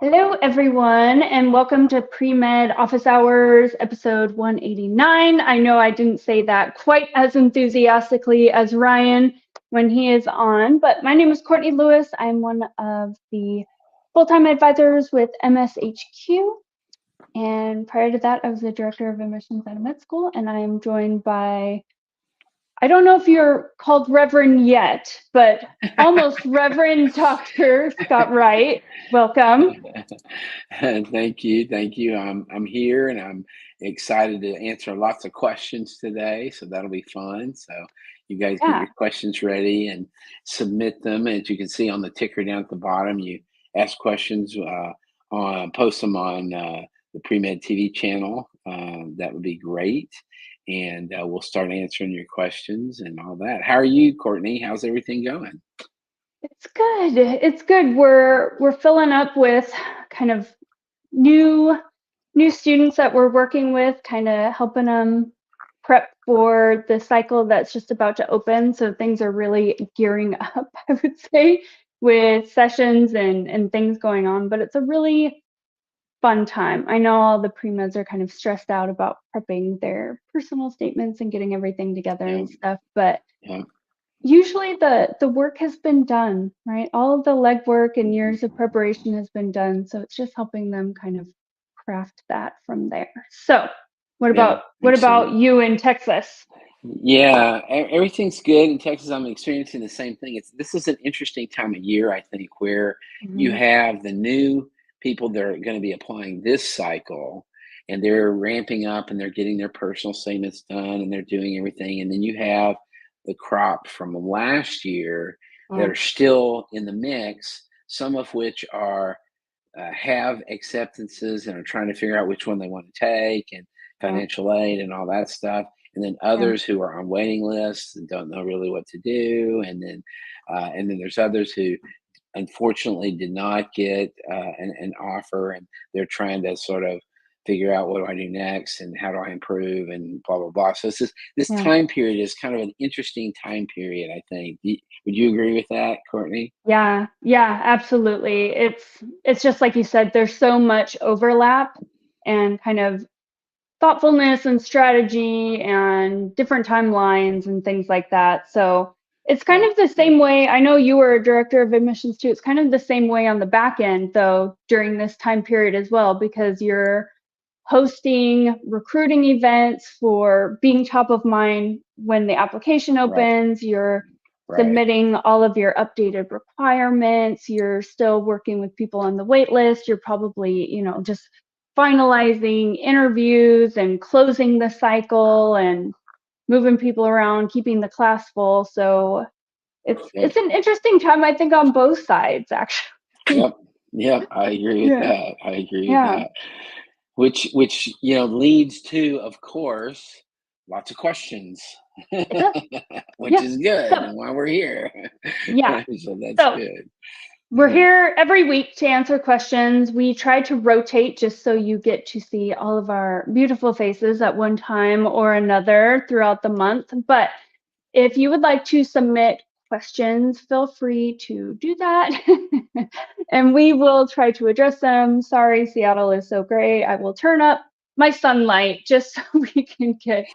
Hello, everyone, and welcome to Premed Office Hours, episode 189. I know I didn't say that quite as enthusiastically as Ryan when he is on, but my name is Courtney Lewis. I'm one of the full-time advisors with MSHQ, and prior to that, I was the director of admissions at a med school, and I am joined by, I don't know if you're called Reverend yet, but almost Reverend Dr. Scott Wright. Welcome. Thank you. I'm here and I'm excited to answer lots of questions today, so that'll be fun. So you guys get Yeah. your questions ready and submit them. As you can see on the ticker down at the bottom, you ask questions, post them on the Premed TV channel. That would be great, and we'll start answering your questions and all that. How are you, Courtney? How's everything going? It's good. It's good. We're filling up with kind of new students that we're working with, kind of helping them prep for the cycle that's just about to open. So things are really gearing up, I would say, with sessions and things going on. But it's a really fun time. I know all the pre-meds are kind of stressed out about prepping their personal statements and getting everything together Yeah, and stuff, but yeah. usually the work has been done, right? All of the legwork and years of preparation has been done. So it's just helping them kind of craft that from there. So what Yeah, about absolutely. you in Texas? Yeah, everything's good in Texas. I'm experiencing the same thing. This is an interesting time of year, I think, where you Mhm. have the new people that are going to be applying this cycle, and they're ramping up and they're getting their personal statements done and they're doing everything. And then you have the crop from last year that Mm, are still in the mix, some of which are have acceptances and are trying to figure out which one they want to take and yeah, financial aid and all that stuff. And then yeah, others who are on waiting lists and don't know really what to do. And then there's others who unfortunately did not get an offer, and they're trying to sort of figure out, what do I do next and how do I improve and blah blah blah. So this yeah. time period is kind of an interesting time period, I think. Would you agree with that, Courtney? Yeah, yeah, absolutely. It's just like you said, there's so much overlap and kind of thoughtfulness and strategy and different timelines and things like that. So it's kind Yep, of the yep, same way. I know you were a director of admissions too. It's kind of the same way on the back end, though, during this time period as well, because you're hosting recruiting events for being top of mind when the application right, opens. You're right. submitting all of your updated requirements. You're still working with people on the wait list. You're probably, just finalizing interviews and closing the cycle and moving people around, keeping the class full. So Yep. it's an interesting time, I think, on both sides, actually. Yep. Yep. I agree with Yeah. that. I agree with Yeah. that. Which leads to, of course, lots of questions, It does. which Yeah. is good So and why we're here. yeah. So that's So good. we're here every week to answer questions. We try to rotate just so you get to see all of our beautiful faces at one time or another throughout the month. But if you would like to submit questions, feel free to do that. And we will try to address them. Sorry, Seattle is so gray. I will turn up my sunlight just so we can get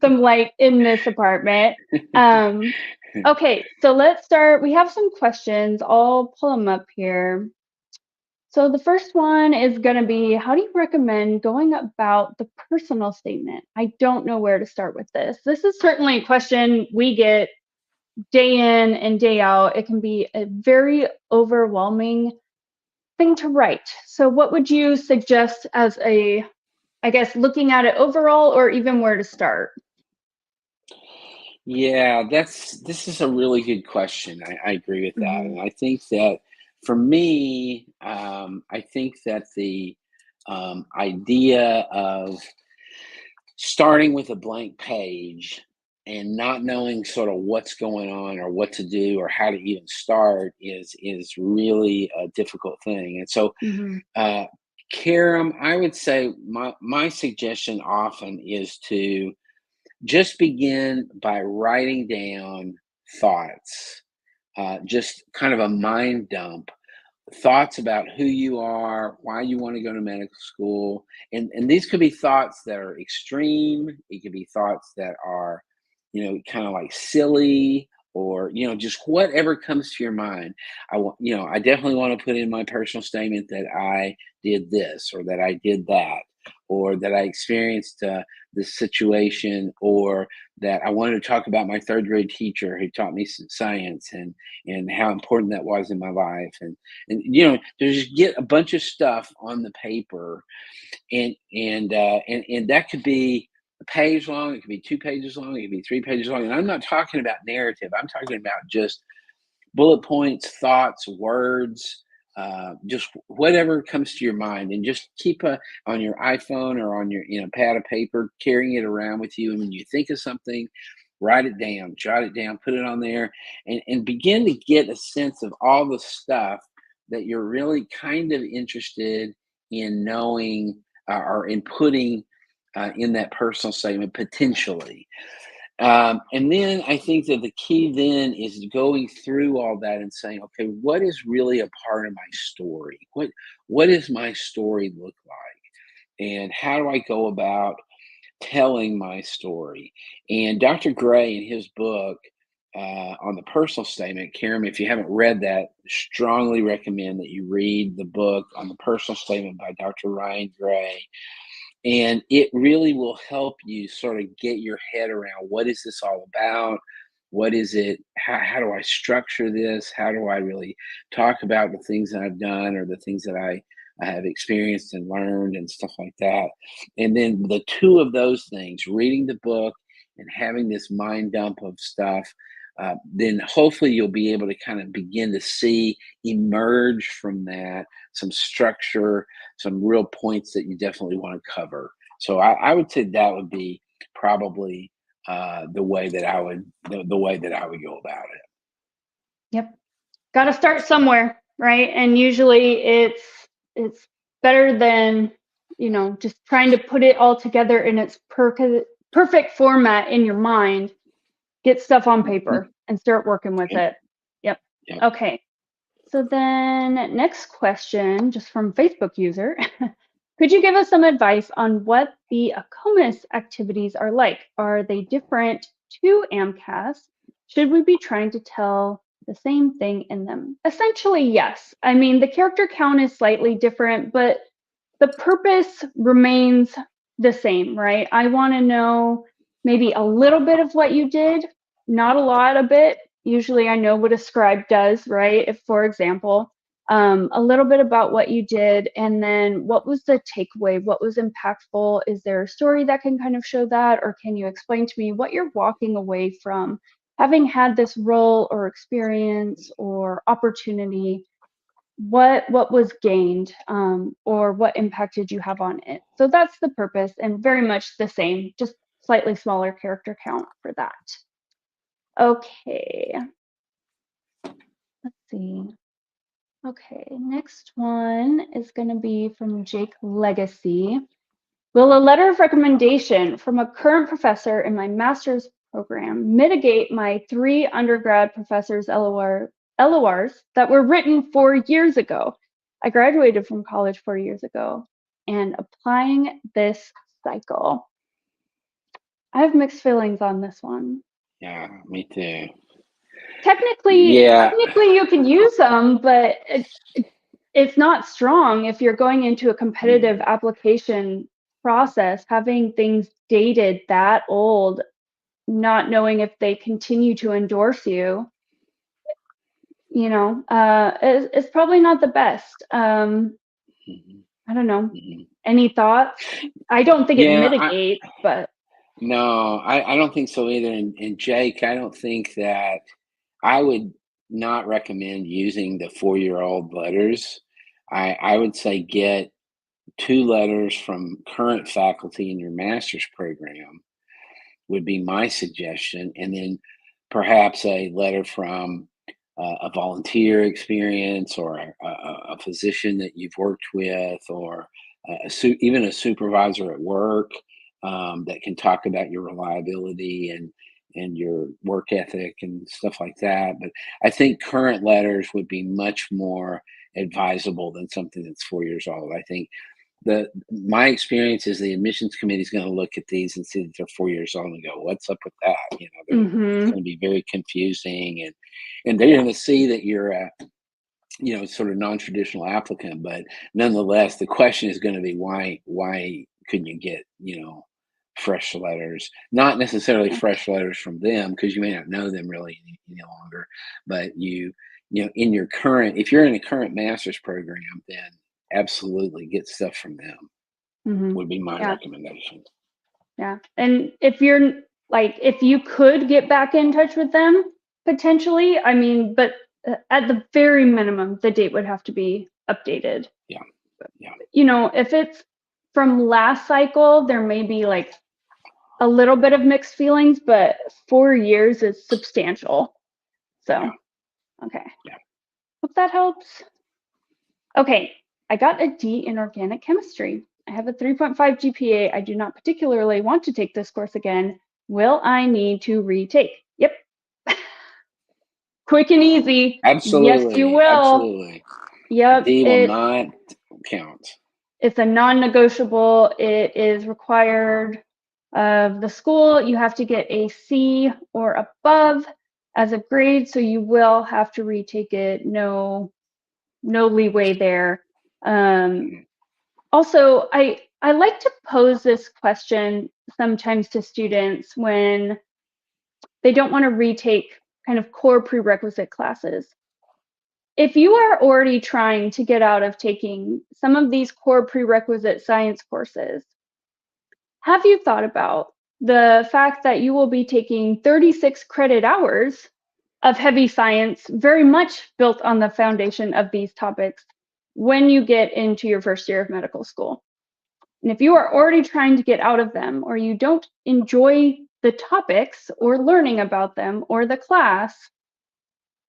some light in this apartment. Um, okay, so let's start. We have some questions. I'll pull them up here. So the first one is going to be, how do you recommend going about the personal statement? I don't know where to start with this. This is certainly a question we get day in and day out. It can be a very overwhelming thing to write. So what would you suggest as I guess, looking at it overall, or even where to start? Yeah, this is a really good question. I agree with that. Mhm. And I think that for me, I think that the idea of starting with a blank page and not knowing sort of what's going on or what to do or how to even start is really a difficult thing. And so, Mhm. uh, Karam, I would say my suggestion often is to just begin by writing down thoughts, just kind of a mind dump thoughts about who you are, why you want to go to medical school. And these could be thoughts that are extreme. It could be thoughts that are, kind of like silly, or, just whatever comes to your mind. I definitely want to put in my personal statement that I did this, or that I did that, or that I experienced this situation, or that I wanted to talk about my third grade teacher who taught me science, and how important that was in my life. And just get a bunch of stuff on the paper, and that could be a page long, it could be 2 pages long, it could be 3 pages long. And I'm not talking about narrative, I'm talking about just bullet points, thoughts, words, just whatever comes to your mind. And just keep on your iPhone or on your pad of paper, carrying it around with you. And when you think of something, write it down, jot it down, put it on there, and begin to get a sense of all the stuff that you're really kind of interested in knowing, or in putting in that personal statement potentially. And then I think that the key then is going through all that and saying, okay, what is really a part of my story? What does my story look like? And how do I go about telling my story? And Dr. Gray, in his book on the personal statement, Karen, if you haven't read that, strongly recommend that you read the book on the personal statement by Dr. Ryan Gray. And it really will help you sort of get your head around, what is this all about? What is it? How do I structure this? How do I really talk about the things that I've done, or the things that I have experienced and learned and stuff like that? And then the two of those things, reading the book and having this mind dump of stuff, then hopefully you'll be able to kind of begin to see emerge from that some structure, some real points that you definitely want to cover. So I would say that would be probably the way that I would the way that I would go about it. Yep. Got to start somewhere, right? And usually it's better than, just trying to put it all together in its perfect format in your mind. Get stuff on paper and start working with it. Yep. Yep. Okay. So then next question, just from Facebook user. Could you give us some advice on what the ACOMAS activities are like? Are they different to AMCAS? Should we be trying to tell the same thing in them? Essentially, yes. I mean, the character count is slightly different, but the purpose remains the same, right? I want to know maybe a little bit of what you did, not a lot of it. Usually I know what a scribe does, right? If, for example, a little bit about what you did, and then what was the takeaway? What was impactful? Is there a story that can kind of show that? Or can you explain to me what you're walking away from having had this role or experience or opportunity? What was gained, or what impact did you have on it? So that's the purpose, and very much the same, just slightly smaller character count for that. Okay, let's see. Okay, next one is going to be from Jake Legacy. Will a letter of recommendation from a current professor in my master's program mitigate my 3 undergrad professors' LORs that were written 4 years ago? I graduated from college 4 years ago and applying this cycle. I have mixed feelings on this one. Yeah, me too. Technically Yeah. you can use them, but it's not strong if you're going into a competitive application process, having things dated that old, not knowing if they continue to endorse you, it's probably not the best. I don't know. Any thoughts? I don't think it Yeah, mitigates, but no, I don't think so either. And Jake, I don't think that I would not recommend using the 4-year-old letters. I would say get 2 letters from current faculty in your master's program would be my suggestion, and then perhaps a letter from a volunteer experience, or a physician that you've worked with, or even a supervisor at work, that can talk about your reliability and your work ethic and stuff like that. But I think current letters would be much more advisable than something that's 4 years old. I think my experience is the admissions committee is going to look at these and see that they're 4 years old and go, "What's up with that?" It's going to be very confusing, and they're going to see that you're a sort of non-traditional applicant, but nonetheless, the question is going to be why couldn't you get fresh letters? Not necessarily fresh letters from them because you may not know them really any longer, but in your current, if you're in a current master's program, then absolutely get stuff from them would be my recommendation. Yeah. And if you could get back in touch with them potentially, I mean, but at the very minimum, the date would have to be updated. Yeah. If it's from last cycle, there may be like a little bit of mixed feelings, but 4 years is substantial. So, okay. Yeah. Hope that helps. Okay. I got a D in organic chemistry. I have a 3.5 GPA. I do not particularly want to take this course again. Will I need to retake? Yep. Quick and easy. Absolutely. Yes, you will. Absolutely. Yep. D will not count. It's a non-negotiable. It is required of the school. You have to get a C or above as a grade, so you will have to retake it. No leeway there. Also, I like to pose this question sometimes to students when they don't want to retake kind of core prerequisite classes. If you are already trying to get out of taking some of these core prerequisite science courses, have you thought about the fact that you will be taking 36 credit hours of heavy science, very much built on the foundation of these topics, when you get into your first year of medical school? And if you are already trying to get out of them, or you don't enjoy the topics or learning about them or the class,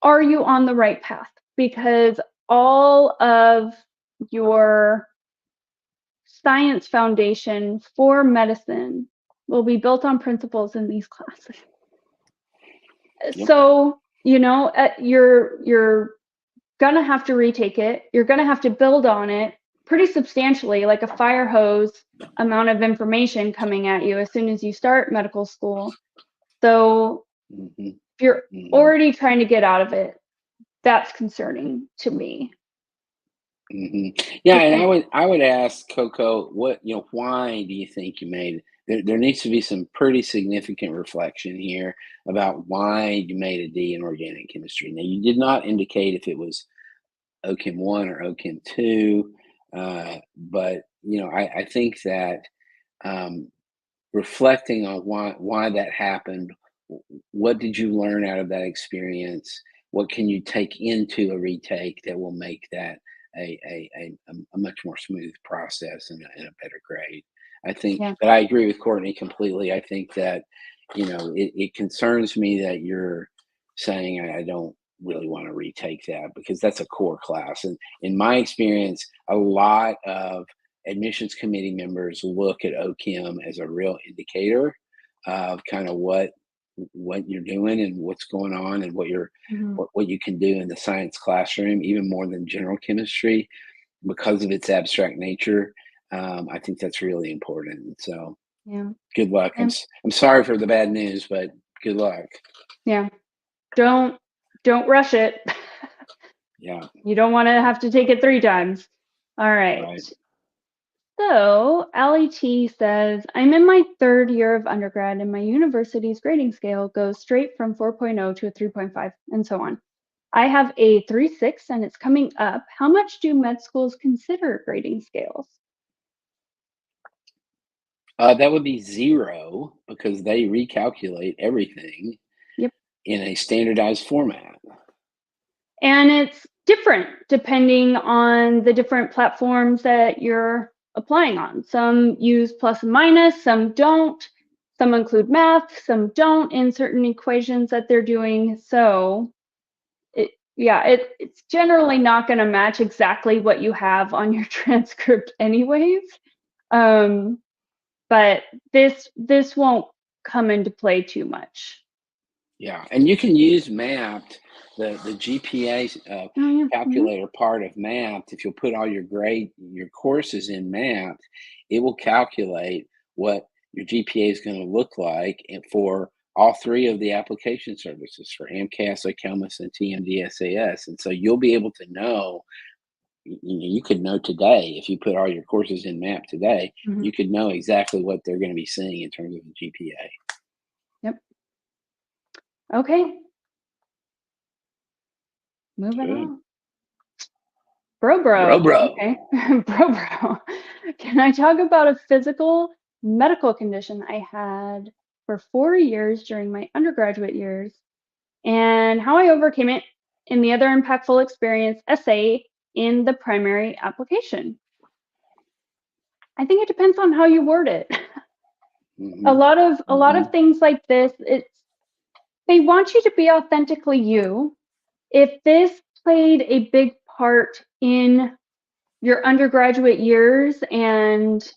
are you on the right path? Because all of your science foundation for medicine will be built on principles in these classes. Yep. So, you're gonna have to retake it. You're gonna have to build on it pretty substantially, like a fire hose amount of information coming at you as soon as you start medical school. So if you're already trying to get out of it, that's concerning to me. Yeah, and I would ask Coco, why do you think you made it? There needs to be some pretty significant reflection here about why you made a D in organic chemistry. Now, you did not indicate if it was OChem 1 or OChem 2, but I think that reflecting on why that happened, what did you learn out of that experience? What can you take into a retake that will make that a much more smooth process and a better grade? I think that I agree with Courtney completely. I think that it concerns me that you're saying I don't really want to retake that because that's a core class. And in my experience, a lot of admissions committee members look at OChem as a real indicator of kind of what you're doing and what's going on and what you can do in the science classroom, even more than general chemistry, because of its abstract nature. I think that's really important. So good luck. I'm sorry for the bad news, but good luck. Yeah. Don't rush it. Yeah. You don't want to have to take it 3 times. All right. So Allie T says, I'm in my 3rd year of undergrad and my university's grading scale goes straight from 4.0 to a 3.5 and so on. I have a 3.6 and it's coming up. How much do med schools consider grading scales? That would be 0 because they recalculate everything in a standardized format. And it's different depending on the different platforms that you're applying on. Some use plus and minus, some don't. Some include math, some don't in certain equations that they're doing. So it's generally not going to match exactly what you have on your transcript anyways. But this won't come into play too much. Yeah, and you can use Mapped the GPA Oh, yeah. calculator part of math, if you'll put all your courses in math, it will calculate what your GPA is going to look like for all three of the application services for MCAS, Acus, and TMDSAS. And so you'll be able to know, you could know today, if you put all your courses in math today, Mhm. you could know exactly what they're going to be seeing in terms of the GPA. Yep. Okay. Moving Good. on. Bro. Bro. Okay. Bro. Can I talk about a physical medical condition I had for 4 years during my undergraduate years and how I overcame it in the other impactful experience essay in the primary application? I think it depends on how you word it. Mm-hmm. A lot of Mm-hmm. things like this, they want you to be authentically you. If this played a big part in your undergraduate years and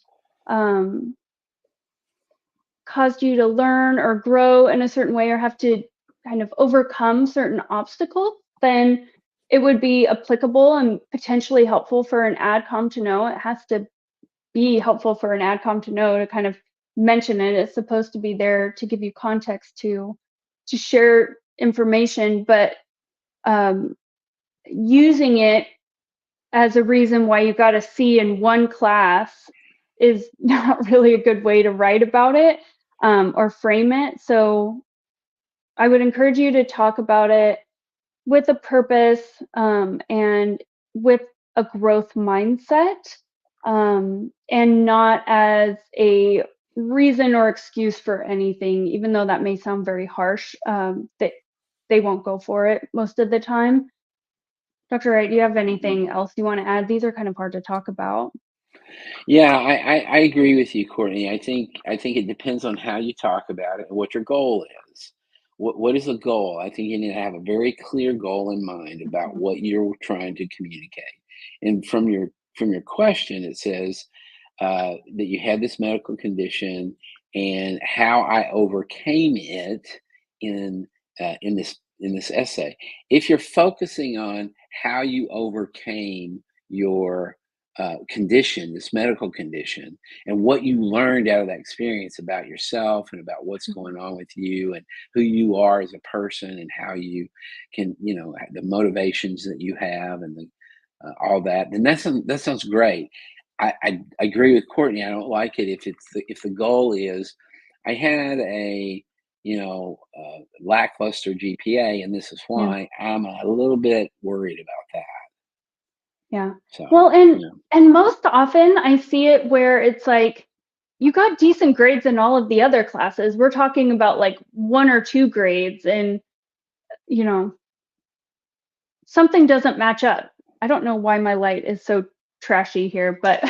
caused you to learn or grow in a certain way or have to kind of overcome certain obstacles, then it would be applicable and potentially helpful for an AdCom to know. It has to be helpful for an AdCom to know to kind of mention it. It's supposed to be there to give you context to share information, but using it as a reason why you got a C in one class is not really a good way to write about it or frame it. So I would encourage you to talk about it with a purpose and with a growth mindset and not as a reason or excuse for anything, even though that may sound very harsh, that they won't go for it most of the time. Dr. Wright, do you have anything else you want to add? These are kind of hard to talk about. Yeah, I agree with you, Courtney. I think it depends on how you talk about it and what your goal is. What is the goal? I think you need to have a very clear goal in mind about Mhm. what you're trying to communicate. And from your question, it says that you had this medical condition and how I overcame it in in this essay. If you're focusing on how you overcame your condition, this medical condition, and what you learned out of that experience about yourself and about what's going on with you and who you are as a person and how you can, the motivations that you have and all that, then that sounds great. I agree with Courtney. I don't like it if the goal is I had a lackluster GPA and this is Yeah. why. I'm a little bit worried about that. Yeah. So Well, and most often I see it where it's like you got decent grades in all of the other classes. We're talking about like 1 or 2 grades and you know, something doesn't match up. I don't know why my light is so trashy here, but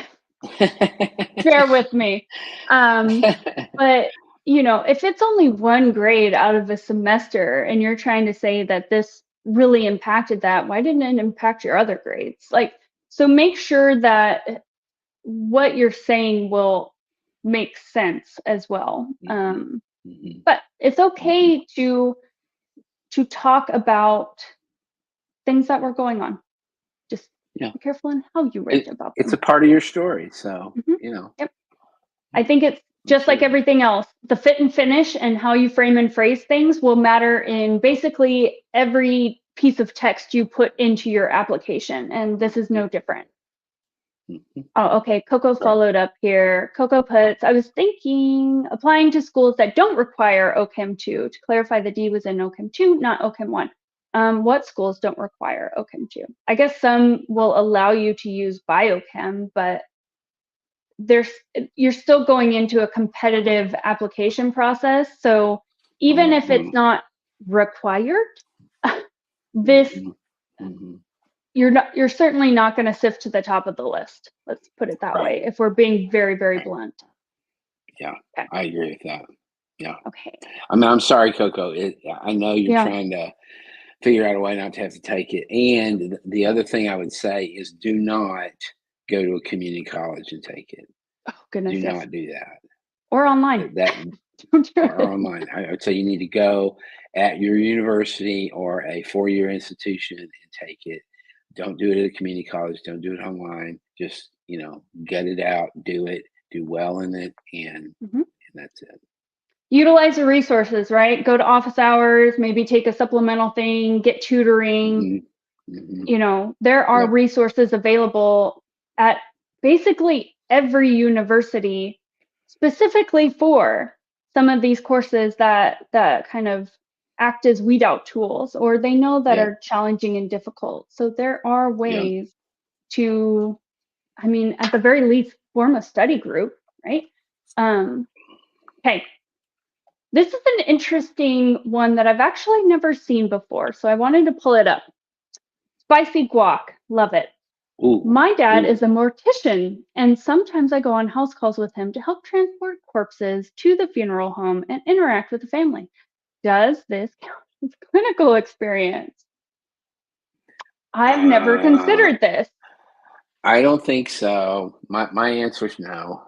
bear with me. But if it's only 1 grade out of a semester and you're trying to say that this really impacted that, why didn't it impact your other grades? Like, so make sure that what you're saying will make sense as well. Mhm, mhm, But it's mhm. okay to talk about things that were going on. Just Yeah, be careful in how you write it about it's a them. part of your story, so, Mhm. Yep. I think it's just like absolutely. everything else. The fit and finish and how you frame and phrase things will matter in basically every piece of text you put into your application, and this is no different. Mhm. Oh, okay. Coco Right. followed up here. Coco puts, I was thinking applying to schools that don't require OChem 2. To clarify, the D was in OChem 2, not OChem 1. What schools don't require OChem 2? I guess some will allow you to use biochem, but there's you're still going into a competitive application process. So even if it's Mhm, not required, this mhm, mhm. you're certainly not going to sift to the top of the list. Let's put it that Right, way if we're being very, very right. blunt. Yeah, Okay. I agree with that. Yeah. Okay. I mean, I'm sorry, Coco. I know you're Yeah. trying to figure out a way not to have to take it. And the other thing I would say is do not go to a community college and take it. Oh Do goodness, yes. not do that. Or online. That Don't do or it. online. I would say you need to go at your university or a four-year institution and take it. Don't do it at a community college. Don't do it online. Just, get it out, do it, do well in it, and Mhm. that's it. Utilize the resources, right? Go to office hours, maybe take a supplemental thing, get tutoring. There are Yep. resources available at basically every university specifically for some of these courses that kind of act as weed out tools, or they know that Yep. are challenging and difficult. So there are Yep. ways to, at the very least, form a study group, right? Okay. This is an interesting one that I've actually never seen before, so I wanted to pull it up. Spicy guac, love it. Ooh. My dad Ooh. is a mortician, and sometimes I go on house calls with him to help transport corpses to the funeral home and interact with the family. Does this count as clinical experience? I've never Uh, considered this. I don't think so. My answer is no.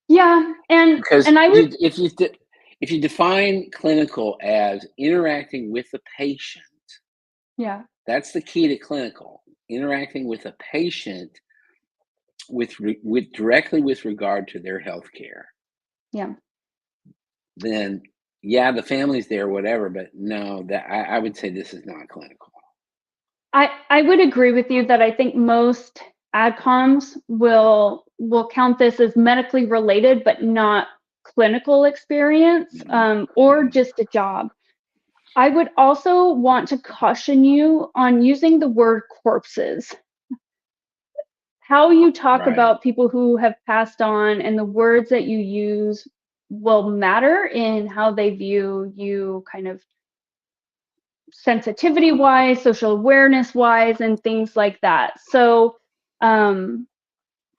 Yeah, and Because I would, if you define clinical as interacting with the patient, yeah, that's the key to clinical. Interacting with a patient with directly with regard to their health care. yeah. Then yeah, the family's there, whatever, but no, that I would say this is not clinical. I would agree with you that I think most adcoms will count this as medically related, but not clinical experience, or just a job. I would also want to caution you on using the word corpses. How you talk Right. about people who have passed on and the words that you use will matter in how they view you, kind of sensitivity wise, social awareness wise, and things like that. So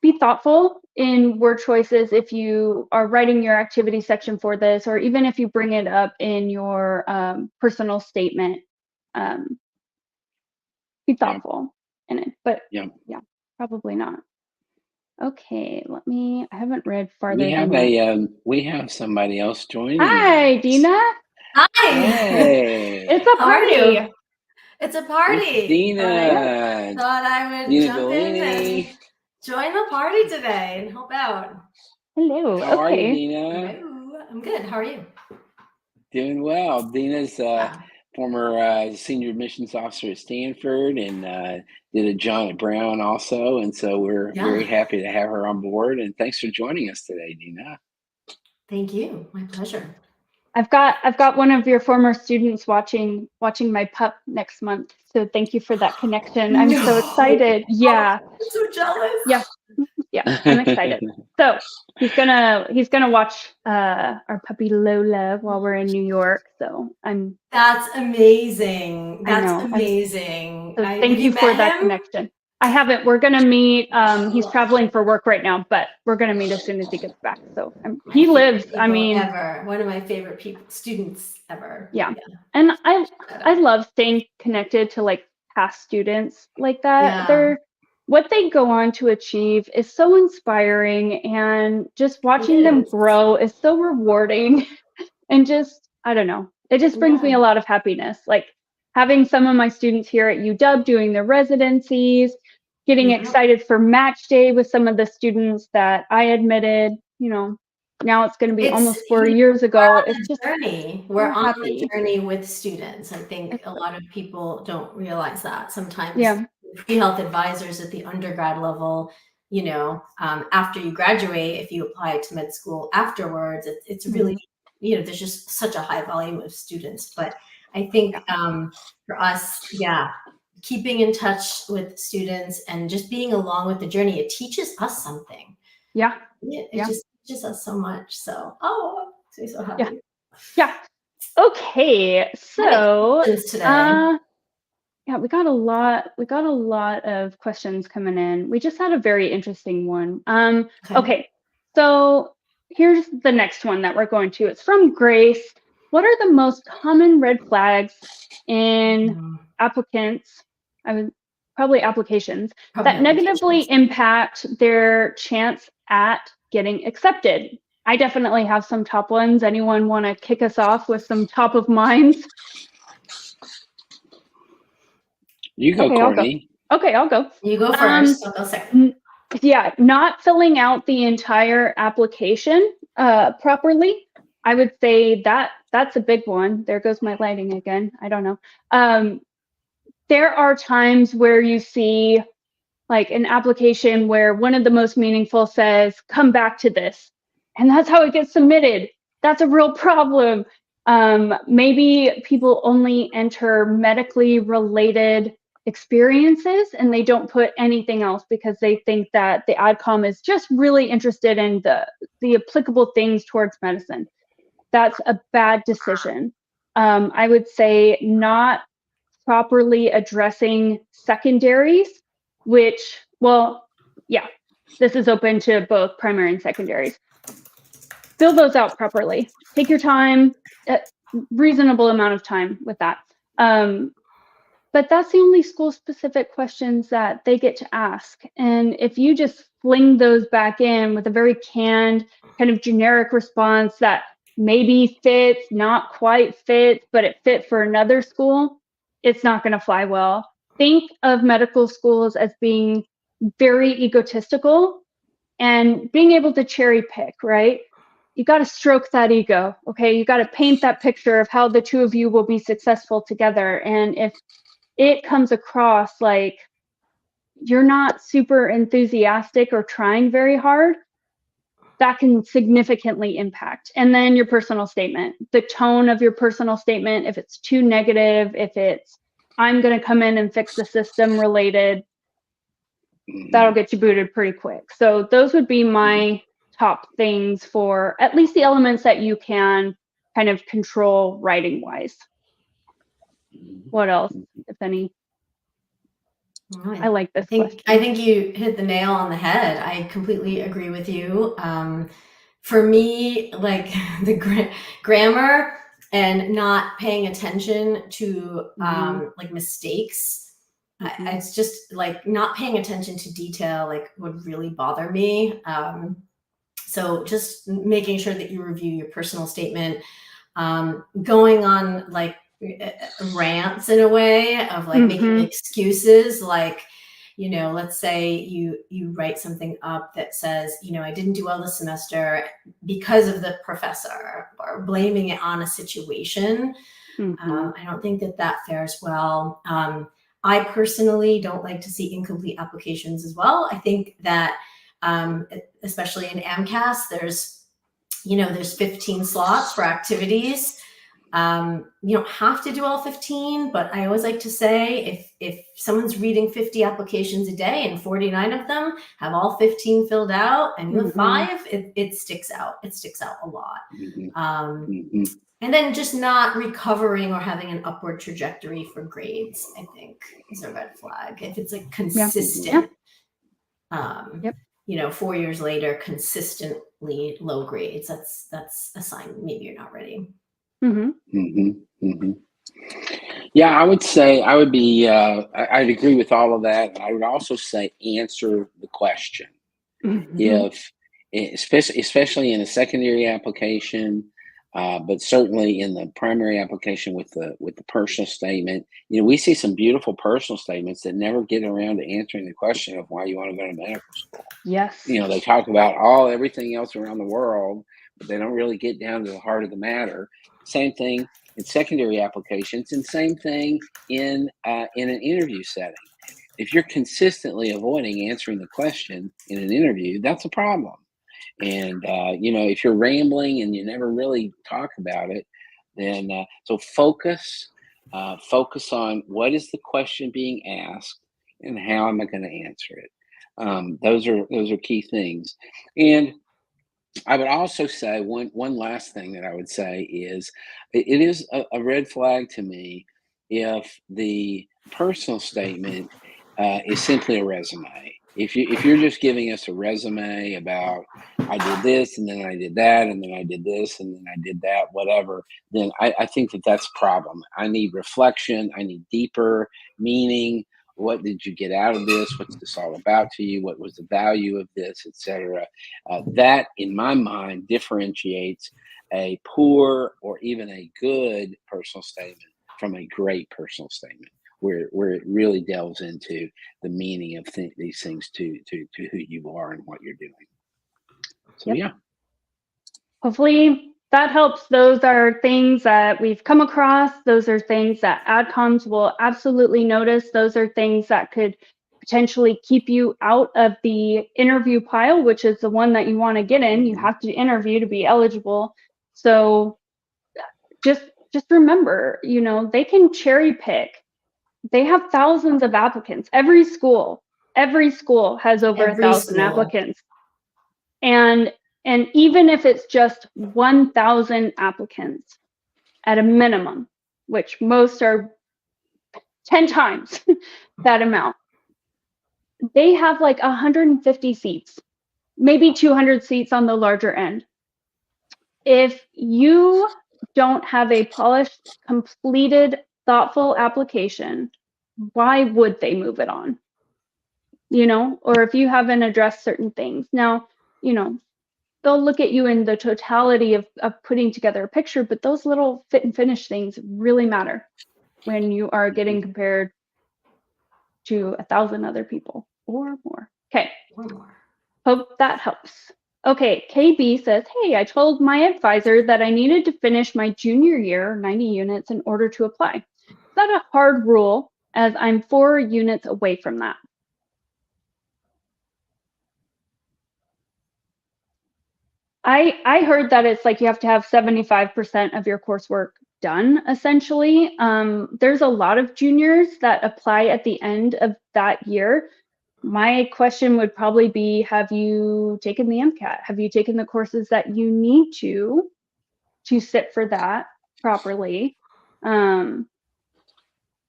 be thoughtful in word choices if you are writing your activity section for this, or even if you bring it up in your personal statement. Be Yep. thoughtful in it, but Yep. yeah, probably not. Okay, I haven't read We farther have than that. we have somebody else joining Hi, us. Dina. Hi. It's Hey, a How are you? party. It's a it's party. Yeah. Dina. Thought I would Dina jump in and Bellini. join the party today and help out. Hello. How are you, Okay. Dina? Hello. I'm good. How are you? Doing well. Dina's Yeah. former senior admissions officer at Stanford and did a John at Brown also. And so we're very Yeah. happy to have her on board. And thanks for joining us today, Dina. Thank you. My pleasure. I've got one of your former students watching my pup next month. So thank you for that connection. I'm so excited. Yeah. I'm so jealous. Yeah. Yeah. I'm excited. So he's gonna watch our puppy Lola while we're in New York. So That's amazing. I That's know. amazing. So Have thank you you for met that him? connection. I haven't. We're gonna meet. He's traveling for work right now, but we're gonna meet as soon as he gets back. So My he favorite lives. people ever. One of my favorite students ever. Yeah. And I love staying connected to like past students like that. Yeah. What they go on to achieve is so inspiring, and just It watching them is. grow is so rewarding. And just, I don't know, it just brings me Yeah. a lot of happiness. Like having some of my students here at UW doing their residencies, getting Yeah. excited for match day with some of the students that I admitted, now it's going to be almost 4 years ago. It's just Journey. so We're on the happy. journey with students. I think a lot of people don't realize that. Sometimes Yeah. pre-health advisors at the undergrad level, after you graduate, if you apply to med school afterwards, it's really, there's just such a high volume of students. But I think for us, keeping in touch with students and just being along with the journey, it teaches us something. Yeah. It just teaches us so much. So, I'm so happy. Yeah. Okay. So, Today. we got a lot of questions coming in. We just had a very interesting one. Okay. So here's the next one that we're going to. It's from Grace. What are the most common red flags in applications that negatively impact their chance at getting accepted? I definitely have some top ones. Anyone want to kick us off with some top of minds? You go, Okay, Courtney. I'll go. You go first. I'll go second. Yeah, not filling out the entire application properly. I would say that's a big one. There goes my lighting again. I don't know. There are times where you see like an application where one of the most meaningful says, come back to this. And that's how it gets submitted. That's a real problem. Maybe people only enter medically related experiences and they don't put anything else because they think that the AdCom is just really interested in the applicable things towards medicine. That's a bad decision. I would say not properly addressing secondaries, which, well, yeah, this is open to both primary and secondaries. Fill those out properly. Take your time, a reasonable amount of time with that. But that's the only school-specific questions that they get to ask. And if you just fling those back in with a very canned, kind of generic response that maybe fits, not quite fits, but it fit for another school, it's not going to fly well. Think of medical schools as being very egotistical and being able to cherry pick, right? You got to stroke that ego, okay? You got to paint that picture of how the two of you will be successful together. And if it comes across like you're not super enthusiastic or trying very hard, that can significantly impact. And then your personal statement, the tone of your personal statement, if it's too negative, if it's, I'm going to come in and fix the system related, that'll get you booted pretty quick. So those would be my top things for at least the elements that you can kind of control writing wise. What else, if any? I like this question. I think you hit the nail on the head. I completely agree with you. For me, like the grammar and not paying attention to like mistakes, it's just like not paying attention to detail like would really bother me. So just making sure that you review your personal statement, going on like rants in a way of like making excuses, like, you know, let's say you write something up that says, you know, I didn't do well this semester because of the professor, or blaming it on a situation. I don't think that fares well. I personally don't like to see incomplete applications as well. I think that especially in MCAS, there's 15 slots for activities. You don't have to do all 15, but I always like to say if someone's reading 50 applications a day and 49 of them have all 15 filled out and you have 5, it sticks out. It sticks out a lot. And then just not recovering or having an upward trajectory for grades, I think, is a red flag. If it's like consistent, 4 years later, consistently low grades, that's a sign maybe you're not ready. Yeah, I would say I'd agree with all of that. I would also say answer the question. Especially in a secondary application, but certainly in the primary application with the personal statement, we see some beautiful personal statements that never get around to answering the question of why you want to go to medical school. Yes. They talk about everything else around the world, but they don't really get down to the heart of the matter. Same thing in secondary applications, and same thing in an interview setting. If you're consistently avoiding answering the question in an interview, that's a problem. And if you're rambling and you never really talk about it, then so focus on what is the question being asked and how am I going to answer it. Those are key things. And I would also say one last thing that I would say is it is a red flag to me if the personal statement is simply a resume. If you're just giving us a resume about I did this and then I did that and then I did this and then I did that, whatever, then I think that's a problem. I need reflection. I need deeper meaning what did you get out of this? What's this all about to you? What was the value of this, etc.? That, in my mind, differentiates a poor or even a good personal statement from a great personal statement, where it really delves into the meaning of these things to who you are and what you're doing. So yeah. Hopefully that helps. Those are things that we've come across. Those are things that AdComs will absolutely notice. Those are things that could potentially keep you out of the interview pile, which is the one that you want to get in. You have to interview to be eligible. So just remember, they can cherry pick. They have thousands of applicants. Every school has over 1,000 applicants. And even if it's just 1,000 applicants at a minimum, which most are 10 times that amount, they have like 150 seats, maybe 200 seats on the larger end. If you don't have a polished, completed, thoughtful application, why would they move it on? Or if you haven't addressed certain things. Now, they'll look at you in the totality of putting together a picture, but those little fit and finish things really matter when you are getting compared to 1,000 other people or more. Okay. Hope that helps. Okay, KB says, hey, I told my advisor that I needed to finish my junior year, 90 units, in order to apply. Is that a hard rule, as I'm 4 units away from that? I heard that it's like you have to have 75% of your coursework done, essentially. There's a lot of juniors that apply at the end of that year. My question would probably be, have you taken the MCAT? Have you taken the courses that you need to sit for that properly? And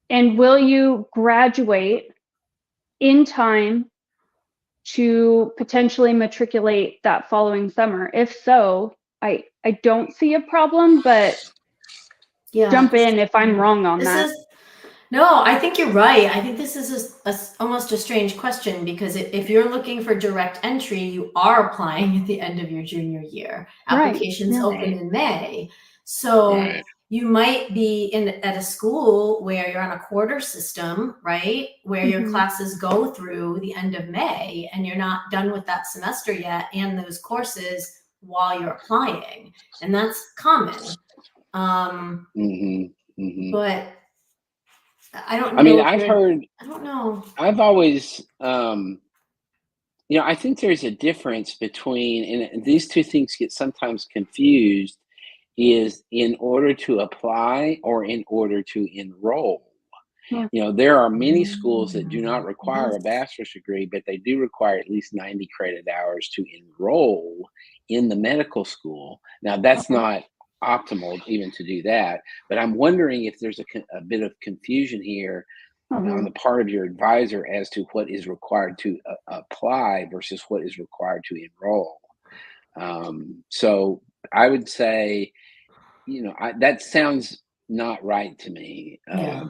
will you graduate in time to potentially matriculate that following summer? If so, I don't see a problem, but jump in if I'm wrong on that. No, I think you're right. I think this is almost a strange question, because if you're looking for direct entry, you are applying at the end of your junior year. Applications open in May. So you might be at a school where you're on a quarter system, right? Where your classes go through the end of May and you're not done with that semester yet and those courses while you're applying. And that's common. But I don't know. I mean, I don't know. I've always, I think there's a difference between, and these two things get sometimes confused, is in order to apply or in order to enroll. There are many schools that do not require a bachelor's degree, but they do require at least 90 credit hours to enroll in the medical school. Now, that's not optimal even to do that, but I'm wondering if there's a bit of confusion here on the part of your advisor as to what is required to apply versus what is required to enroll. So I would say, that sounds not right to me,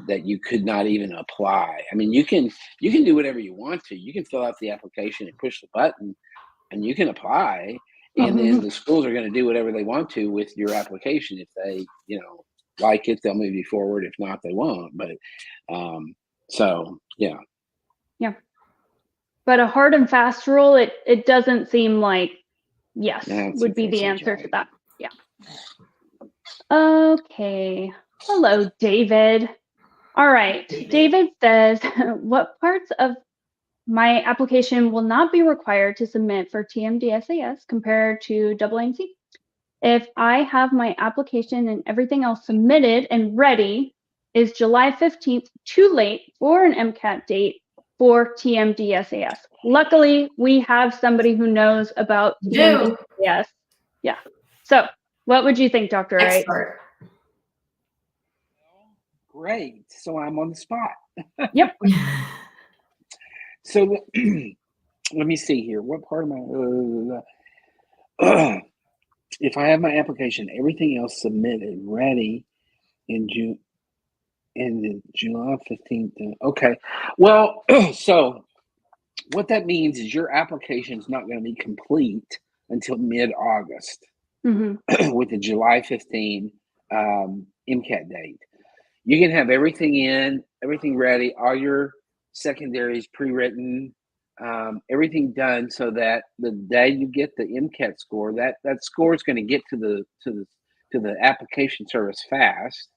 that you could not even apply. I mean, you can do whatever you want to. You can fill out the application and push the button and you can apply. And then the schools are going to do whatever they want to with your application. If they, like it, they'll move you forward. If not, they won't. But so, yeah. Yeah. But a hard and fast rule, it doesn't seem like yes would be the answer to that. Yeah. Okay. Hello, David. All right. David says, what parts of my application will not be required to submit for TMDSAS compared to AAMC? If I have my application and everything else submitted and ready, is July 15th too late for an MCAT date for TMDSAS? Luckily, we have somebody who knows about TMDSAS. Yeah. So what would you think, Dr. Wright? Expert. Great. So I'm on the spot. Yep. So let me see here. What part of my if I have my application, everything else submitted, ready in June. And July 15th. Okay. Well, so what that means is your application is not going to be complete until mid-August with the July 15 MCAT date. You can have everything in, everything ready, all your secondaries pre-written, everything done, so that the day you get the MCAT score, that score is going to get to the application service fast.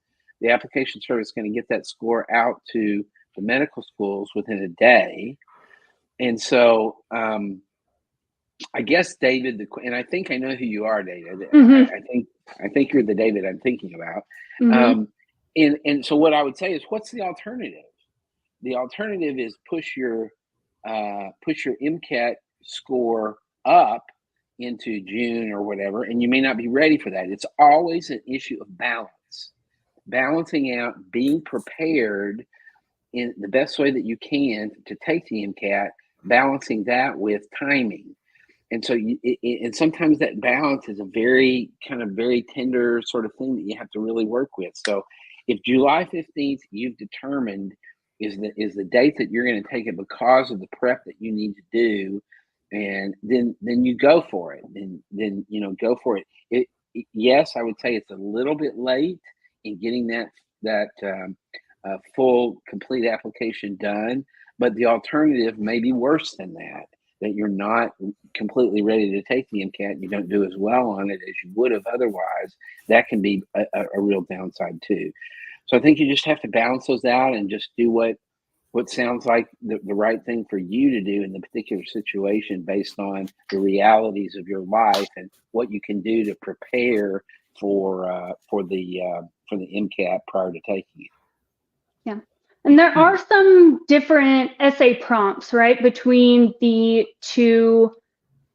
The application service is going to get that score out to the medical schools within a day. And so I guess, David, and I think I know who you are, David. I think you're the David I'm thinking about. And so what I would say is, what's the alternative? The alternative is push your MCAT score up into June or whatever, and you may not be ready for that. It's always an issue of balance, balancing out, being prepared in the best way that you can to take the MCAT, balancing that with timing. And so and sometimes that balance is a very tender sort of thing that you have to really work with. So if July 15th you've determined is the date that you're going to take it because of the prep that you need to do, and then you go for it. Then go for it. Yes, I would say it's a little bit late in getting that full complete application done, but the alternative may be worse than that you're not completely ready to take the MCAT, you don't do as well on it as you would have otherwise. That can be a real downside too. So I think you just have to balance those out and just do what sounds like the right thing for you to do in the particular situation, based on the realities of your life and what you can do to prepare for the MCAT prior to taking it. Yeah. And there are some different essay prompts, right, between the two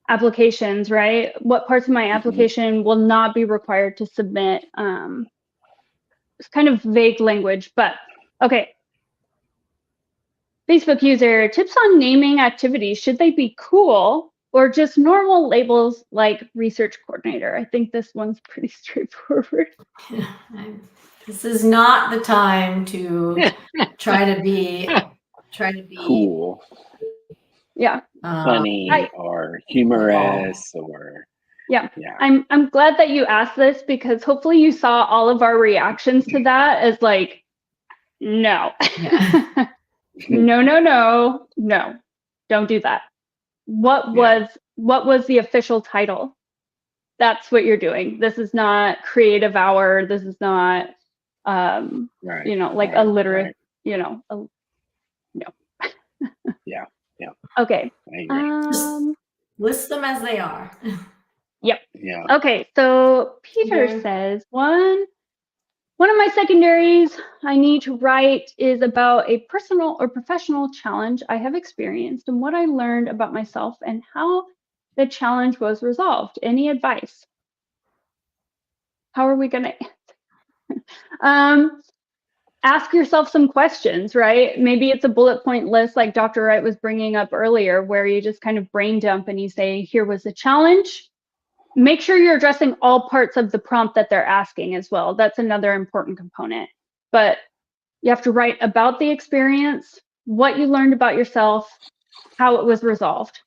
applications, right? What parts of my application will not be required to submit? It's kind of vague language, but okay. Facebook user, tips on naming activities. Should they be cool or just normal labels like research coordinator? I think this one's pretty straightforward. This is not the time to try to be cool. Yeah. Funny or humorous or yeah. I'm glad that you asked this, because hopefully you saw all of our reactions to that as like, no. Yeah. No, don't do that. What was the official title? That's what you're doing. This is not creative hour. This is not like illiterate, no. Yeah. Okay. List them as they are. Yep. Yeah. Okay. So Peter says, one of my secondaries I need to write is about a personal or professional challenge I have experienced and what I learned about myself and how the challenge was resolved. Any advice? How are we going to answer? Ask yourself some questions, right? Maybe it's a bullet point list like Dr. Wright was bringing up earlier, where you just kind of brain dump and you say, here was the challenge. Make sure you're addressing all parts of the prompt that they're asking as well. That's another important component. But you have to write about the experience, what you learned about yourself, how it was resolved.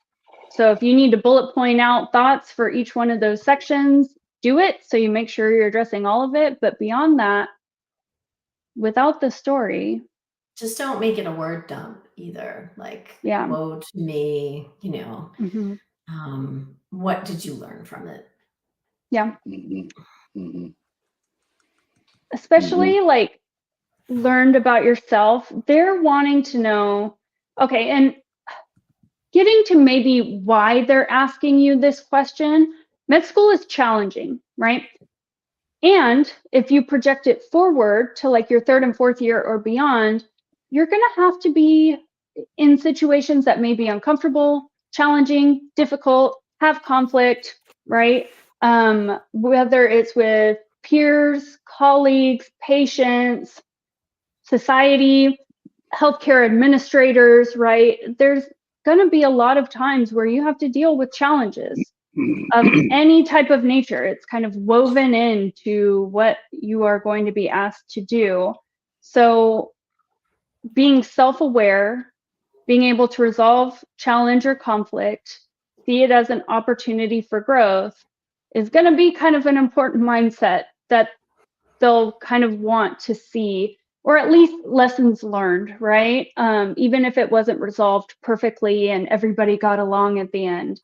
So if you need to bullet point out thoughts for each one of those sections, do it so you make sure you're addressing all of it. But beyond that, without the story, just don't make it a word dump either. Like, woe to me, what did you learn from it? Yeah. Especially like learned about yourself. They're wanting to know, okay, and getting to maybe why they're asking you this question. Med school is challenging, right? And if you project it forward to like your third and fourth year or beyond, you're going to have to be in situations that may be uncomfortable, challenging, difficult, have conflict, right? Whether it's with peers, colleagues, patients, society, healthcare administrators, right? There's going to be a lot of times where you have to deal with challenges of any type of nature. It's kind of woven into what you are going to be asked to do. So being self-aware, being able to resolve challenge or conflict, see it as an opportunity for growth is going to be kind of an important mindset that they'll kind of want to see, or at least lessons learned, right? Even if it wasn't resolved perfectly and everybody got along at the end,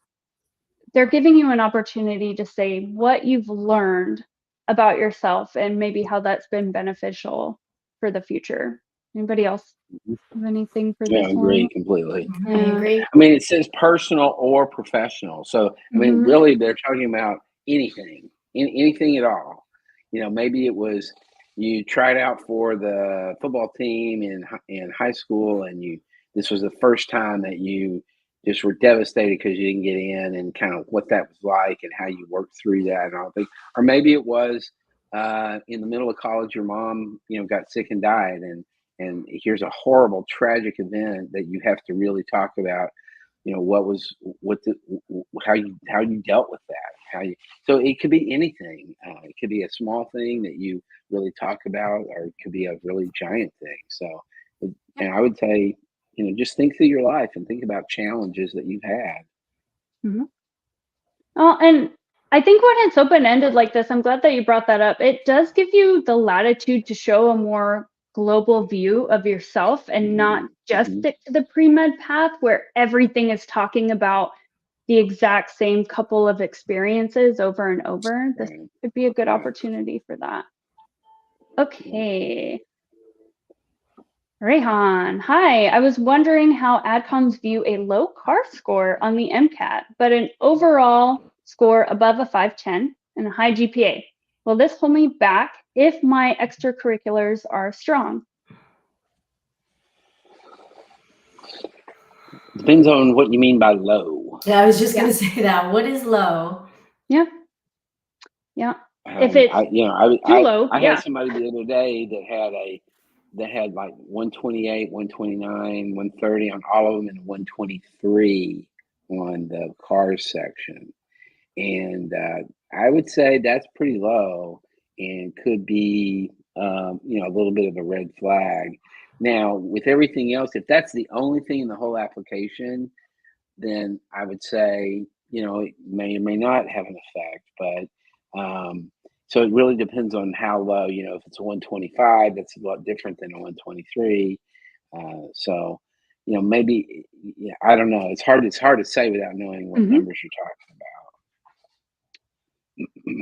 they're giving you an opportunity to say what you've learned about yourself and maybe how that's been beneficial for the future. Anybody else have anything for Yeah, this I agree one? completely. I agree. I mean, it says personal or professional. So, I mean, Mhm. really, they're talking about anything, anything at all. You know, maybe it was you tried out for the football team in high school, and this was the first time that you just were devastated because you didn't get in, and kind of what that was like and how you worked through that and all things. Or maybe it was in the middle of college, your mom, got sick and died, and here's a horrible tragic event that you have to really talk about, how you dealt with that, so it could be anything. It could be a small thing that you really talk about, or it could be a really giant thing. So and I would say, just think through your life and think about challenges that you've had. Mhm. Well, and I think when it's open-ended like this, I'm glad that you brought that up. It does give you the latitude to show a more global view of yourself and not just Mhm. stick to the pre-med path where everything is talking about the exact same couple of experiences over and over. This Right. could be a good Yeah. opportunity for that. Yeah. Okay. Rehan, hi. I was wondering how AdComs view a low CAR score on the MCAT, but an overall score above a 510 and a high GPA. Will this hold me back if my extracurriculars are strong? Depends on what you mean by low. Yeah, I was just gonna say that. What is low? Yeah. Yeah. If it's too low, I had yeah. somebody the other day that had like 128, 129, 130 on all of them, and 123 on the cars section. And I would say that's pretty low and could be, a little bit of a red flag. Now, with everything else, if that's the only thing in the whole application, then I would say, it may or may not have an effect. But so it really depends on how low. If it's a 125, that's a lot different than a 123. So, maybe, yeah, I don't know. It's hard. It's hard to say without knowing what Mhm. numbers you're talking about.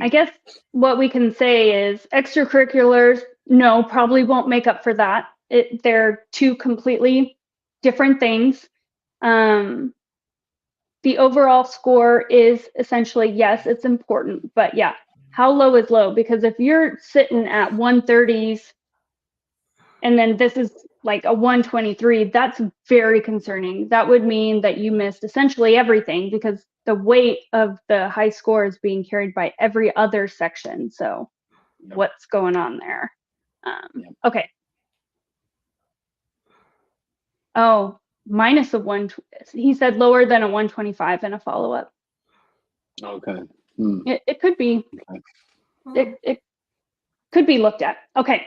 I guess what we can say is extracurriculars, no, probably won't make up for that. They're two completely different things. The overall score is essentially, yes, it's important, but yeah, how low is low? Because if you're sitting at 130s and then this is like a 123, that's very concerning. That would mean that you missed essentially everything because the weight of the high score is being carried by every other section. So what's going on there? Yep. Okay. Oh, minus a one. He said lower than a 125 in a follow-up. Okay. It could be. Okay. It could be looked at. Okay.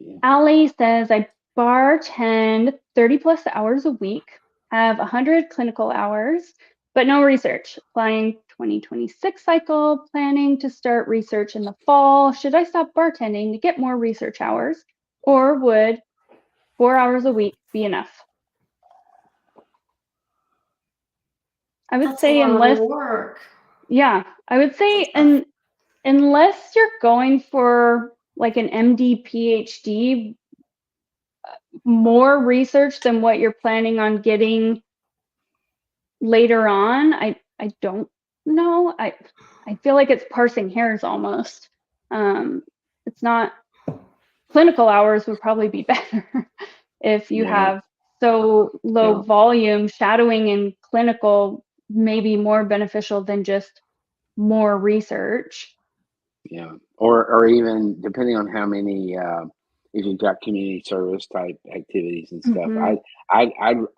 Yeah. Allie says, I bartend 30 plus hours a week, have 100 clinical hours, but no research. Applying 2026 cycle, planning to start research in the fall. Should I stop bartending to get more research hours, or would 4 hours a week be enough? I would That's a say lot unless, of work. yeah, I would say, That's tough. unless you're going for like an MD, PhD, more research than what you're planning on getting later on, I don't know. I feel like it's parsing hairs almost. It's not, clinical hours would probably be better if you Yeah. have so low Yeah. volume. Shadowing in clinical may be more beneficial than just more research. Yeah. Or even depending on how many, if you've got community service type activities and stuff, Mm-hmm.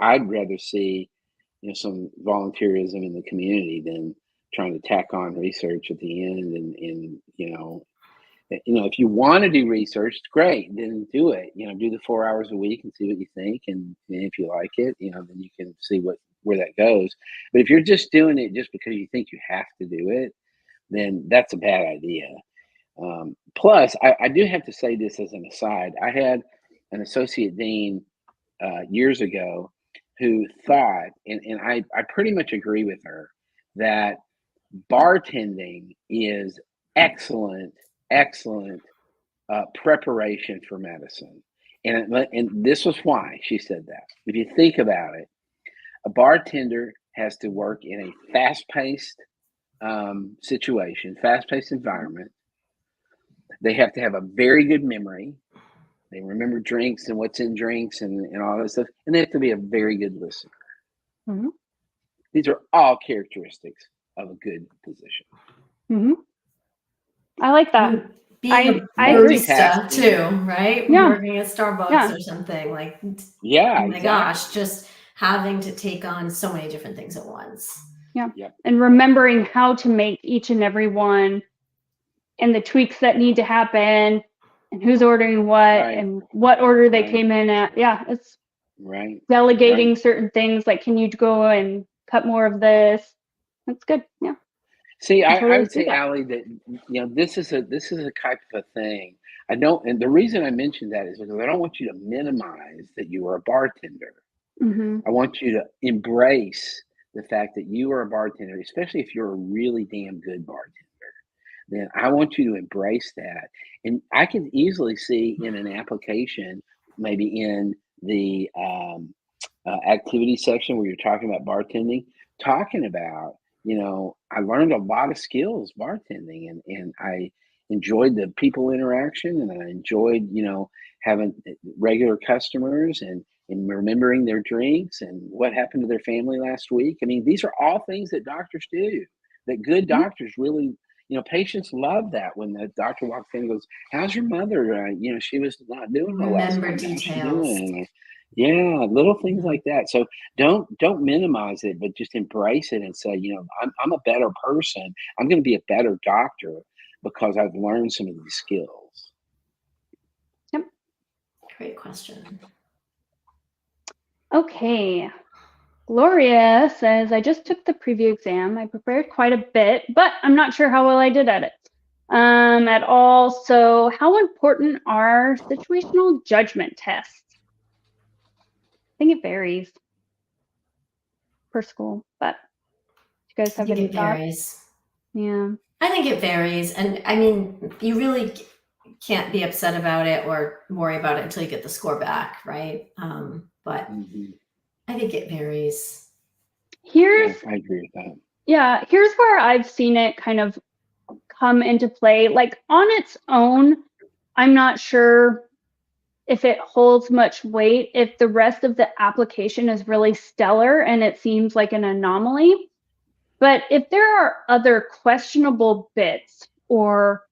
I'd rather see, some volunteerism in the community than trying to tack on research at the end, and if you want to do research, great, then do it. Do the 4 hours a week and see what you think, and if you like it, then you can see where that goes. But if you're just doing it just because you think you have to do it, then that's a bad idea. Plus, I do have to say this as an aside. I had an associate dean years ago who thought, and I pretty much agree with her, that bartending is excellent preparation for medicine. And this was why she said that. If you think about it, a bartender has to work in a fast-paced situation, fast-paced environment. They have to have a very good memory. They remember drinks and what's in drinks and all that stuff. And they have to be a very good listener. Mm-hmm. These are all characteristics of a good physician. Mm-hmm. I like that. Being I agree too, right? Yeah. Working at Starbucks or something, like, yeah, oh my gosh, just having to take on so many different things at once. Yeah. Yep. And remembering how to make each and every one and the tweaks that need to happen and who's ordering what and what order they came in at. Yeah, it's delegating certain things, like, can you go and cut more of this? That's good. Yeah. See, I would say, Allie, that this is a type of a thing. I don't, and the reason I mentioned that is because I don't want you to minimize that you are a bartender. Mm-hmm. I want you to embrace the fact that you are a bartender, especially if you're a really damn good bartender. Then I want you to embrace that. And I can easily see in an application, maybe in the activity section where you're talking about bartending, talking about, I learned a lot of skills bartending, and I enjoyed the people interaction, and I enjoyed, having regular customers and remembering their drinks and what happened to their family last week. I mean, these are all things that doctors do, that good doctors really, patients love that when the doctor walks in and goes, "How's your mother? She was not doing well last night. How's she doing?" Yeah, little things like that. So don't minimize it, but just embrace it and say, I'm a better person. I'm going to be a better doctor because I've learned some of these skills. Yep. Great question. Okay. Gloria says, I just took the preview exam. I prepared quite a bit, but I'm not sure how well I did at it at all. So how important are situational judgment tests? I think it varies per school, but you guys have any thoughts? Varies. Yeah. I think it varies. And I mean, you really can't be upset about it or worry about it until you get the score back, right? But I think it varies. I agree with that. Yeah, here's where I've seen it kind of come into play. Like, on its own, I'm not sure if it holds much weight if the rest of the application is really stellar and it seems like an anomaly. But if there are other questionable bits or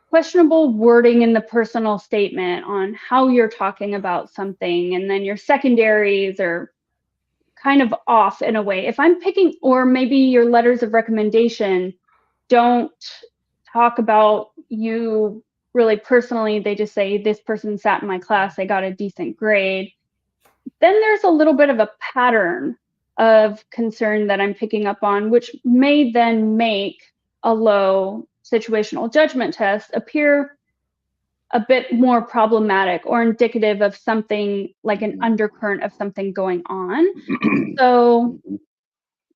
questionable wording in the personal statement on how you're talking about something, and then your secondaries are kind of off in a way, if I'm picking, or maybe your letters of recommendation don't talk about you really personally, they just say this person sat in my class, they got a decent grade, then there's a little bit of a pattern of concern that I'm picking up on, which may then make a low situational judgment test appear a bit more problematic or indicative of something like an undercurrent of something going on. So,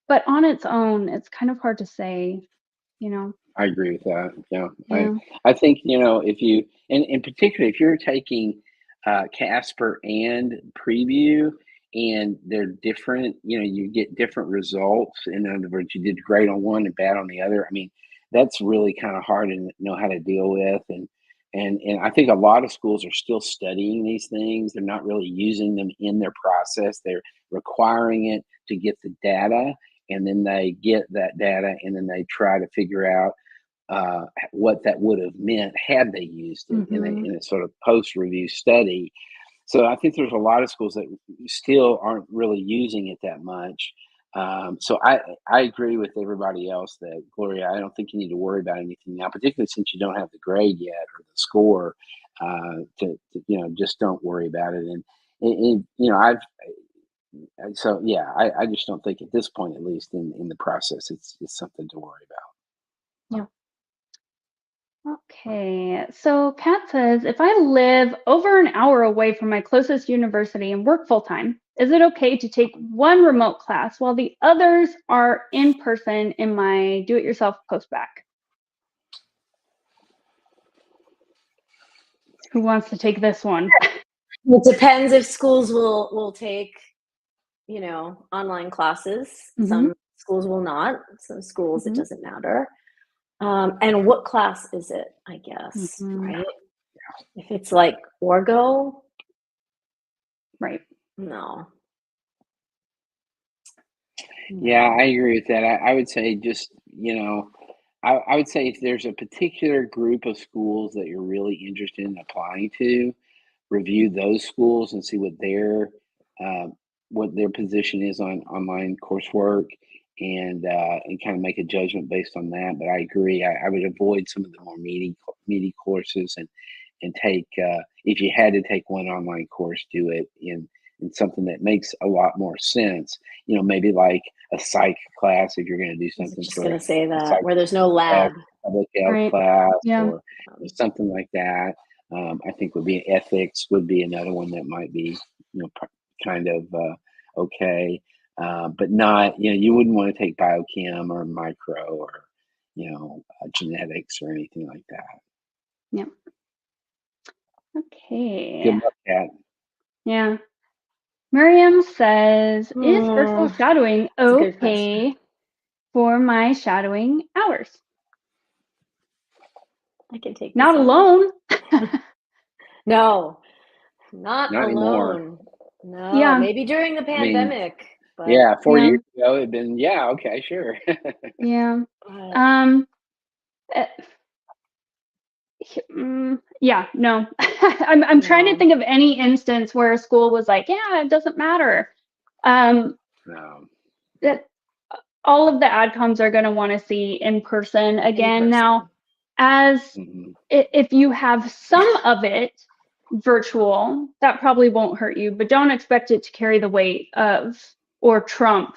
but on its own, it's kind of hard to say, I agree with that. Yeah. I think, if you, and in particular, if you're taking Casper and Preview and they're different, you get different results. In other words, you did great on one and bad on the other. I mean, that's really kind of hard to know how to deal with. And I think a lot of schools are still studying these things. They're not really using them in their process. They're requiring it to get the data, and then they get that data, and then they try to figure out what that would have meant had they used it in a sort of post-review study. So I think there's a lot of schools that still aren't really using it that much. So I agree with everybody else that, Gloria, I don't think you need to worry about anything now, particularly since you don't have the grade yet or the score. Just don't worry about it. So yeah, I just don't think at this point, at least in the process, it's something to worry about. Yeah. Okay, so Kat says, if I live over an hour away from my closest university and work full time, is it okay to take one remote class while the others are in person in my do-it-yourself post-bac? Who wants to take this one? It depends if schools will take, online classes. Some schools will not. Some schools, it doesn't matter. And what class is it, I guess, right? If it's like orgo, right? No. Yeah, I agree with that. I would say just, I would say if there's a particular group of schools that you're really interested in applying to, review those schools and see what their position is on online coursework, and kind of make a judgment based on that. But I agree, I would avoid some of the more meaty courses, and take, if you had to take one online course, do it in something that makes a lot more sense. Maybe like a psych class if you're going to do I was something just for going to say a that, psych where there's no lab. public health Right. class, Yeah. or something like that. I think would be ethics would be another one that might be, kind of okay, but not, you wouldn't want to take biochem or micro or, genetics or anything like that. Yep. Okay. Good luck, Kat. Yeah. Miriam says, is virtual shadowing That's a good okay for my shadowing hours? I can take Not this alone. No, not anymore. alone. No, Yeah. maybe during the pandemic. But Yeah, 4 Yeah. years ago it'd been, yeah, okay, sure. Yeah. but Yeah, no. I'm trying to No. think of any instance where a school was like, yeah, it doesn't matter. No. That all of the adcoms are going to want to see in person again. Now, as if you have some of it virtual, that probably won't hurt you, but don't expect it to carry the weight of or trump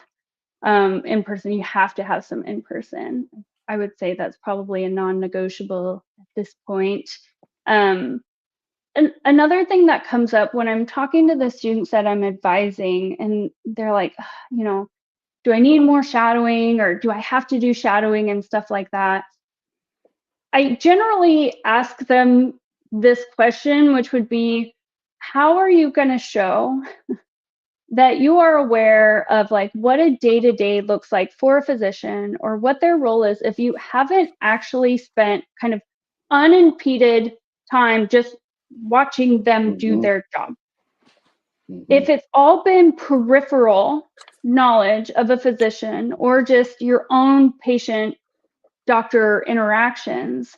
in person. You have to have some in person. I would say that's probably a non-negotiable at this point. And another thing that comes up when I'm talking to the students that I'm advising, and they're like, do I need more shadowing, or do I have to do shadowing and stuff like that? I generally ask them this question, which would be, how are you going to show that you are aware of like what a day-to-day looks like for a physician, or what their role is, if you haven't actually spent kind of unimpeded time just watching them do their job? If it's all been peripheral knowledge of a physician or just your own patient doctor interactions,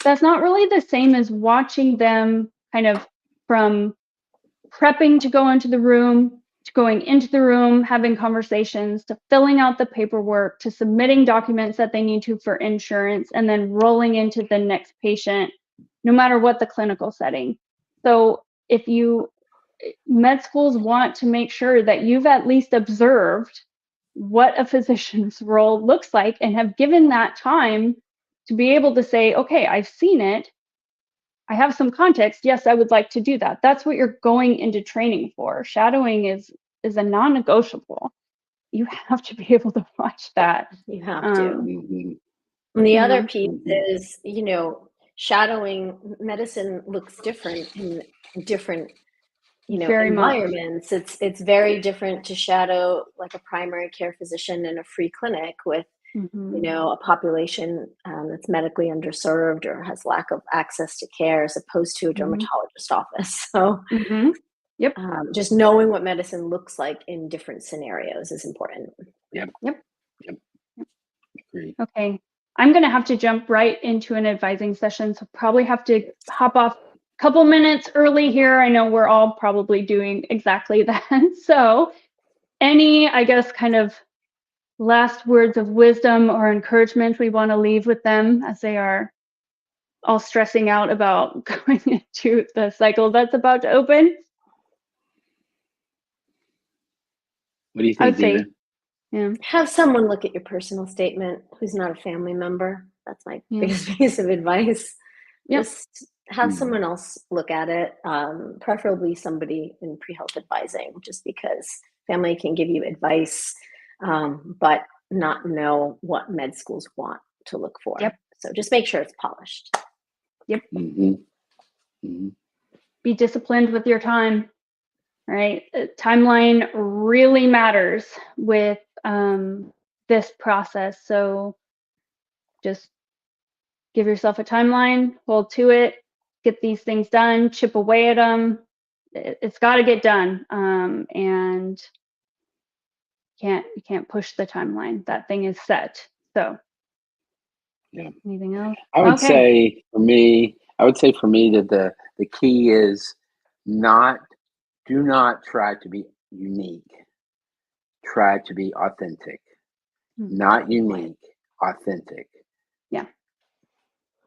that's not really the same as watching them kind of from prepping to go into the room, to going into the room, having conversations, to filling out the paperwork, to submitting documents that they need to for insurance, and then rolling into the next patient, no matter what the clinical setting. So if med schools want to make sure that you've at least observed what a physician's role looks like and have given that time to be able to say, okay, I've seen it, I have some context, yes, I would like to do that. That's what you're going into training for. Shadowing is a non-negotiable. You have to be able to watch that. You have to. And the other piece is, shadowing medicine looks different in different, Very environments. It's very different to shadow like a primary care physician in a free clinic with, a population that's medically underserved or has lack of access to care, as opposed to a dermatologist office. So Yep. Just knowing what medicine looks like in different scenarios is important. Yep. Agree. Okay. I'm going to have to jump right into an advising session, so probably have to hop off a couple minutes early here. I know we're all probably doing exactly that. So any, I guess, kind of last words of wisdom or encouragement we want to leave with them as they are all stressing out about going into the cycle that's about to open? What do you I think, would say, Dina? yeah, Have someone look at your personal statement who's not a family member. That's my Yeah. biggest piece of advice. Yep. Just have Mhm. someone else look at it, preferably somebody in pre-health advising, just because family can give you advice, but not know what med schools want to look for. Yep. So just make sure it's polished. Mm-hmm. Mm-hmm. be disciplined with your time, right? Timeline really matters with this process. So just give yourself a timeline, hold to it, get these things done, chip away at them. It's got to get done, and you can't push the timeline. That thing is set. So, Yeah. Anything else? I would Okay. say for me that the key is do not try to be unique. Try to be authentic. Not unique, authentic. Yeah.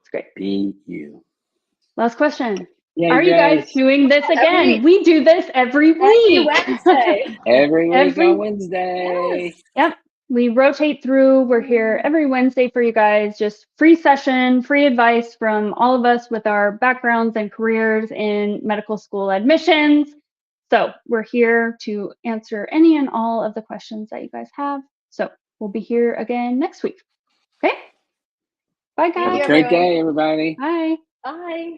It's great. Be you. Last question. Yay, Are you guys doing this again? We do this every week. Wednesday. Every week Every- on Wednesday. Yep. We rotate through. We're here every Wednesday for you guys. Just free session, free advice from all of us with our backgrounds and careers in medical school admissions. So we're here to answer any and all of the questions that you guys have. So we'll be here again next week. Okay. Bye, Thank guys. you, Have a great everyone. day, everybody. Bye. Bye.